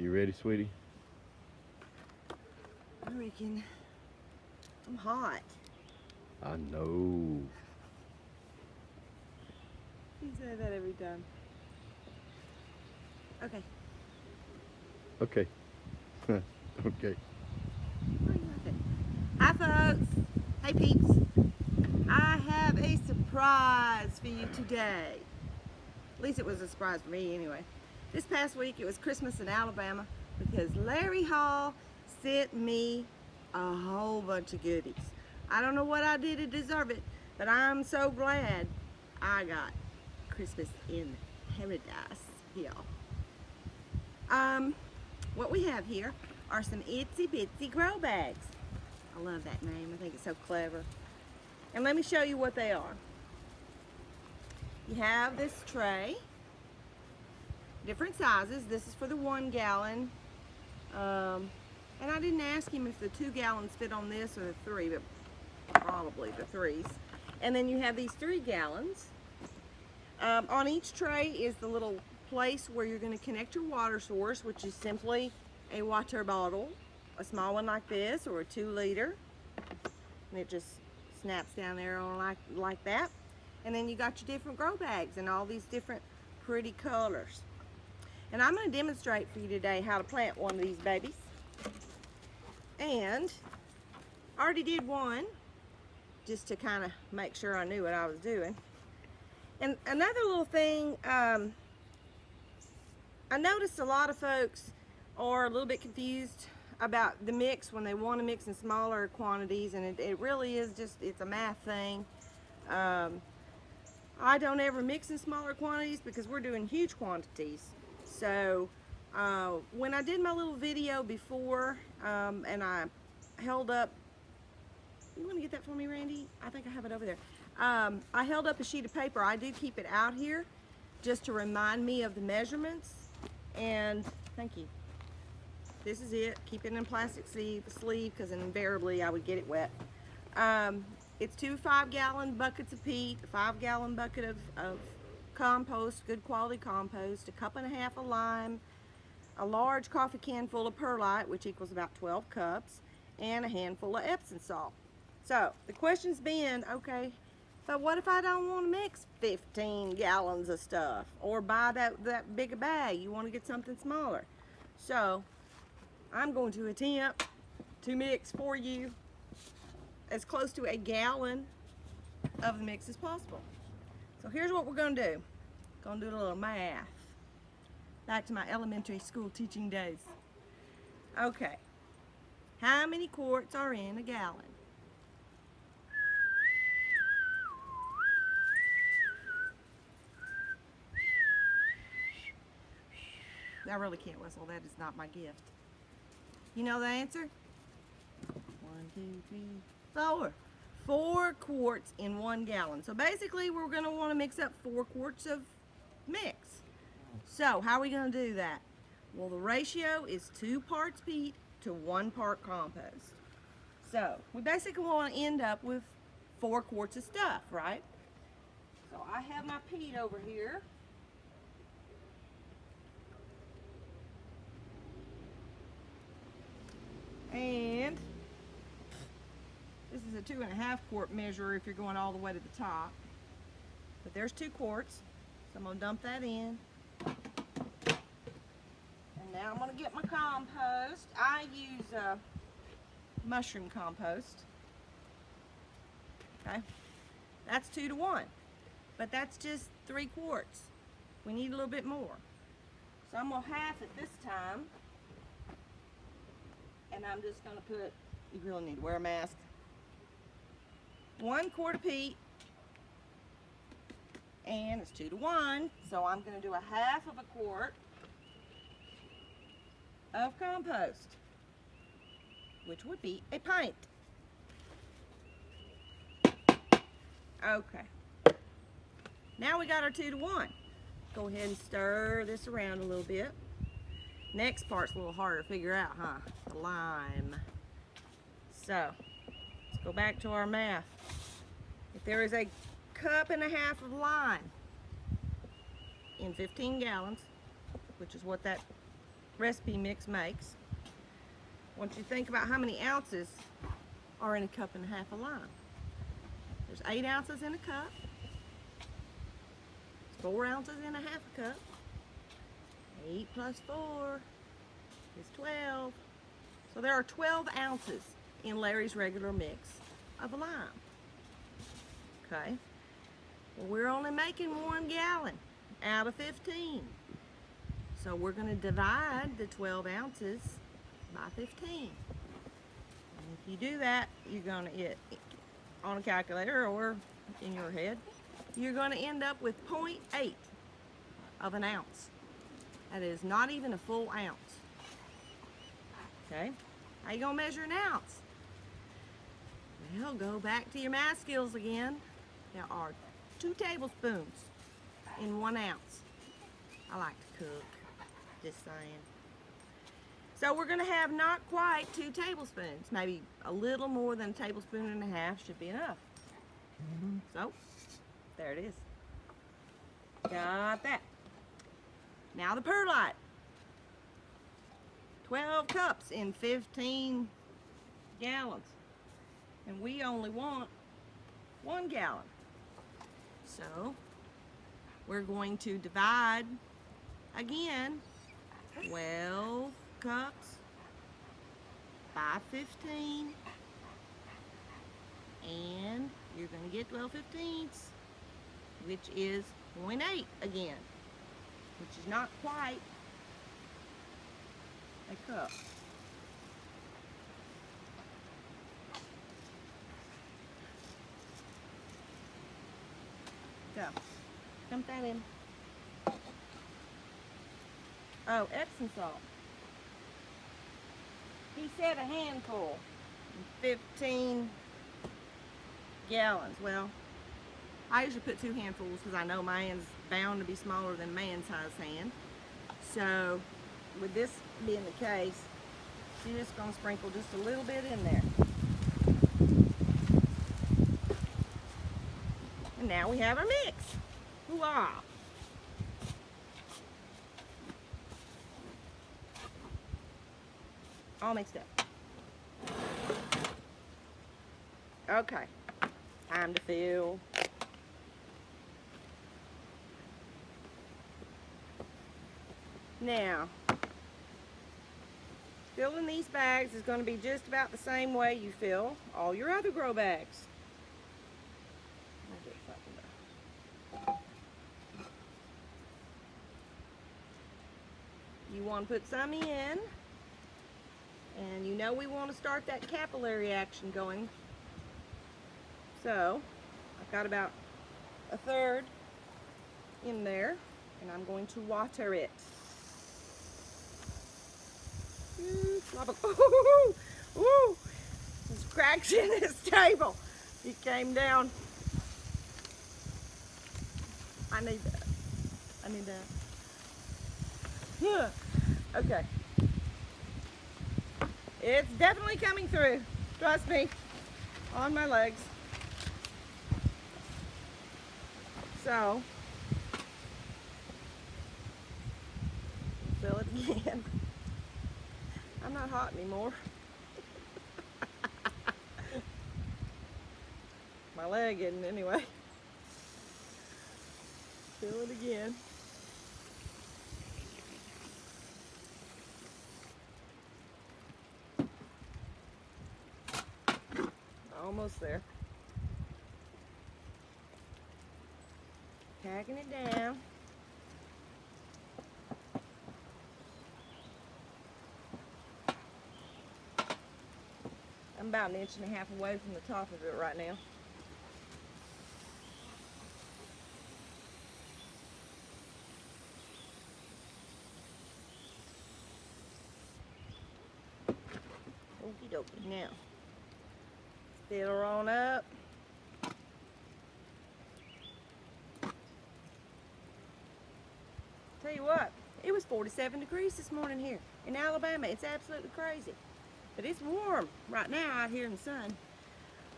You ready, sweetie? I reckon I'm hot. I know. You say that every time. Okay. Okay. Okay. Why are you laughing? Hi, folks. Hey, peeps. I have a surprise for you today. At least it was a surprise for me anyway. This past week it was Christmas in Alabama because Larry Hall sent me a whole bunch of goodies. I don't know what I did to deserve it, but I'm so glad I got Christmas in paradise here. What we have here are some Itsy Bitsy grow bags. I love that name. I think it's so clever. And let me show you what they are. You have this tray, different sizes. This is for the 1 gallon. And I didn't ask him if the 2 gallons fit on this or the 3, but probably the 3s. And then you have these 3 gallons. On each tray is the little place where you're going to connect your water source, which is simply a water bottle, a small one like this or a 2-liter. And it just snaps down there on like that. And then you got your different grow bags and all these different pretty colors. And I'm going to demonstrate for you today how to plant one of these babies. And I already did one just to kind of make sure I knew what I was doing. And another little thing, I noticed a lot of folks are a little bit confused about the mix when they want to mix in smaller quantities, and it really is just, it's a math thing. I don't ever mix in smaller quantities because we're doing huge quantities. So when I did my little video before and I held up, you want to get that for me, Randy? I think I have it over there. I held up a sheet of paper. I do keep it out here just to remind me of the measurements. And thank you. This is it. Keep it in a plastic sleeve because invariably I would get it wet. It's 2 5-gallon buckets of peat, a 5-gallon bucket of compost, good quality compost, a 1.5 cups of lime, a large coffee can full of perlite, which equals about 12 cups, and a handful of Epsom salt. So the question's been, okay, but what if I don't want to mix 15 gallons of stuff or buy that big a bag? You want to get something smaller. So I'm going to attempt to mix for you as close to 1 gallon of the mix as possible. So here's what we're going to do. Going to do a little math. Back to my elementary school teaching days. Okay. How many quarts are in a gallon? I really can't whistle. That is not my gift. You know the answer? 1, 2, 3, 4. 4 quarts in 1 gallon. So basically we're going to want to mix up 4 quarts of mix. So how are we going to do that? Well, the ratio is 2 parts peat to 1 part compost. So we basically want to end up with 4 quarts of stuff, right? So I have my peat over here. And this is a 2.5 quart measure if you're going all the way to the top. But there's 2 quarts, so I'm going to dump that in. And now I'm going to get my compost. I use mushroom compost. Okay, that's 2 to 1, but that's just 3 quarts. We need a little bit more. So I'm going to half it this time. And I'm just going to put, you really need to wear a mask, 1 quart of peat, and it's 2 to 1, so I'm going to do 1/2 of a quart of compost, which would be a pint. Okay, now we got our 2 to 1. Go ahead and stir this around a little bit. Next part's a little harder to figure out, huh? The lime. So, let's go back to our math. If there is 1.5 cups of lime in 15 gallons, which is what that recipe mix makes. Once you think about how many ounces are in a cup and a half of lime. There's 8 ounces in a cup. 4 ounces in a half a cup. 8 plus 4 is 12. So there are 12 ounces in Larry's regular mix of lime. Okay. Well, we're only making 1 gallon out of 15. So we're going to divide the 12 ounces by 15. And if you do that, you're going to get on a calculator or in your head, you're going to end up with 0.8 of an ounce. That is not even a full ounce. Okay? How you going to measure an ounce? Well, go back to your math skills again. There are 2 tablespoons in 1 ounce. I like to cook, just saying. So we're going to have not quite 2 tablespoons. Maybe a little more than a tablespoon and a half should be enough. So, there it is. Got that. Now the perlite. 12 cups in 15 gallons. And we only want 1 gallon. So, we're going to divide again 12 cups by 15. And you're going to get 12/15ths, which is 0.8 again, which is not quite a cup. So, dump that in. Oh, Epsom salt. He said a handful, 15 gallons. Well, I usually put 2 handfuls because I know mine's bound to be smaller than man's size hand. So, with this being the case, you're just going to sprinkle just a little bit in there. And now we have our mix. Hooah! All mixed up. Okay, time to fill. Now, filling these bags is going to be just about the same way you fill all your other grow bags. You want to put some in, and you know we want to start that capillary action going. So, I've got about 1/3 in there, and I'm going to water it. Ooh, ooh, there's cracks in this table. It came down. I need that. I need that. Okay. It's definitely coming through. Trust me. On my legs. So, fill it again. I'm not hot anymore. My leg isn't anyway. Fill it again. Almost there. Packing it down. I'm about 1.5 inches away from the top of it right now. Okie dokie. Now, fill her on up. Tell you what, it was 47 degrees this morning here in Alabama. It's absolutely crazy. But it's warm right now out here in the sun.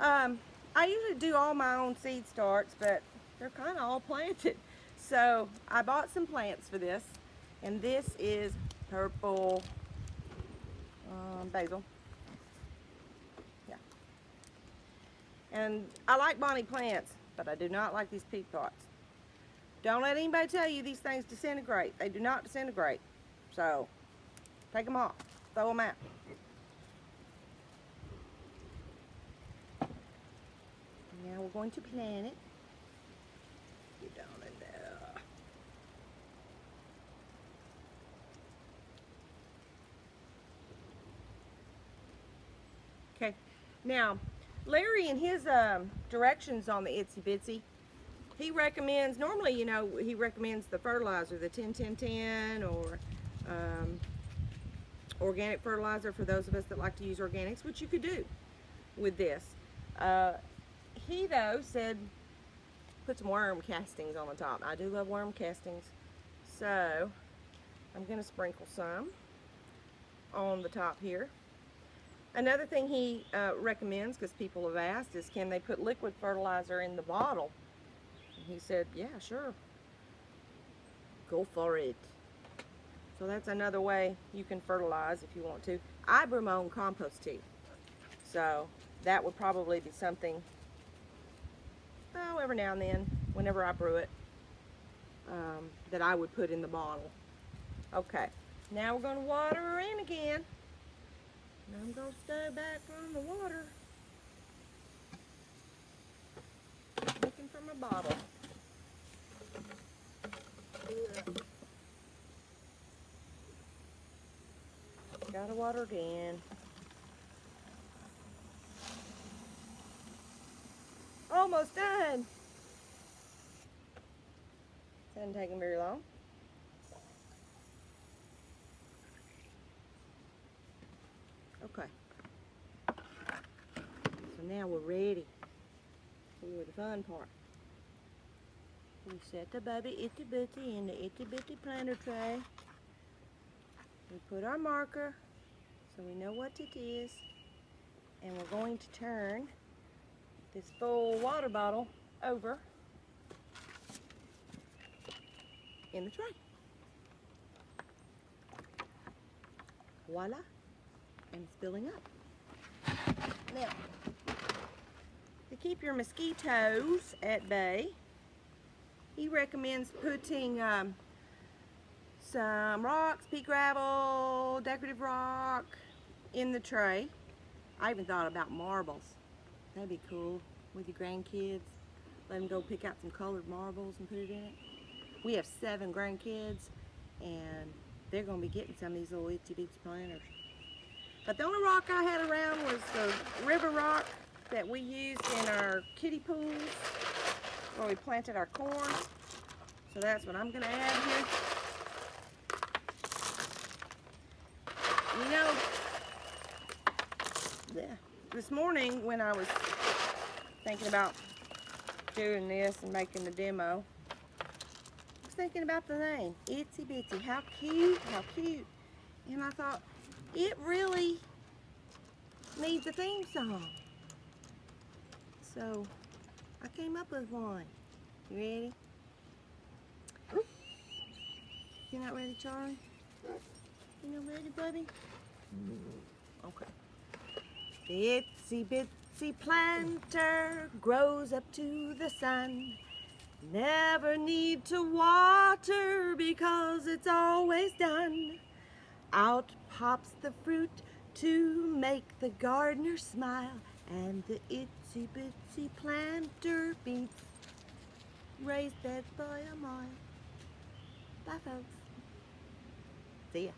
I usually do all my own seed starts, but they're kind of all planted. So I bought some plants for this, and this is purple basil. Yeah. And I like bonnie plants, but I do not like these peat pots. Don't let anybody tell you these things disintegrate. They do not disintegrate. So, take them off. Throw them out. Now we're going to plant it. Get down in there. Okay. Now, Larry, in his directions on the Itsy Bitsy, he recommends, normally, you know, he recommends the fertilizer, the 10-10-10, or organic fertilizer for those of us that like to use organics, which you could do with this. He, though, said put some worm castings on the top. I do love worm castings, so I'm going to sprinkle some on the top here. Another thing he recommends, because people have asked, is can they put liquid fertilizer in the bottle? And he said, yeah, sure. Go for it. So that's another way you can fertilize if you want to. I brew my own compost tea. So that would probably be something, oh, every now and then, whenever I brew it, that I would put in the bottle. Okay, now we're going to water her in again. And I'm going to stay back from the water. Looking for my bottle. Ugh. Gotta water again. Almost done. Hasn't taken very long. Okay. So now we're ready for the fun part. We set the baby Itsy Bitsy in the Itsy Bitsy planter tray. We put our marker so we know what it is. And we're going to turn this full water bottle over in the tray. Voila. And it's filling up. Now, to keep your mosquitoes at bay, he recommends putting some rocks, pea gravel, decorative rock in the tray. I even thought about marbles. That'd be cool with your grandkids. Let them go pick out some colored marbles and put it in it. We have 7 grandkids, and they're going to be getting some of these little Itsy Bitsy planters. But the only rock I had around was the river rock that we used in our kiddie pools where we planted our corn. So that's what I'm going to add here. You know, this morning when I was thinking about doing this and making the demo, I was thinking about the name, Itsy Bitsy. How cute, how cute. And I thought, it really needs a theme song. So I came up with one. You ready? You not ready, Charlie? You not ready, buddy? Okay. The Itsy Bitsy planter grows up to the sun. Never need to water because it's always done. Out pops the fruit to make the gardener smile, and the Itsy Bitsy planter beats raised beds by a mile. Bye, folks. See ya.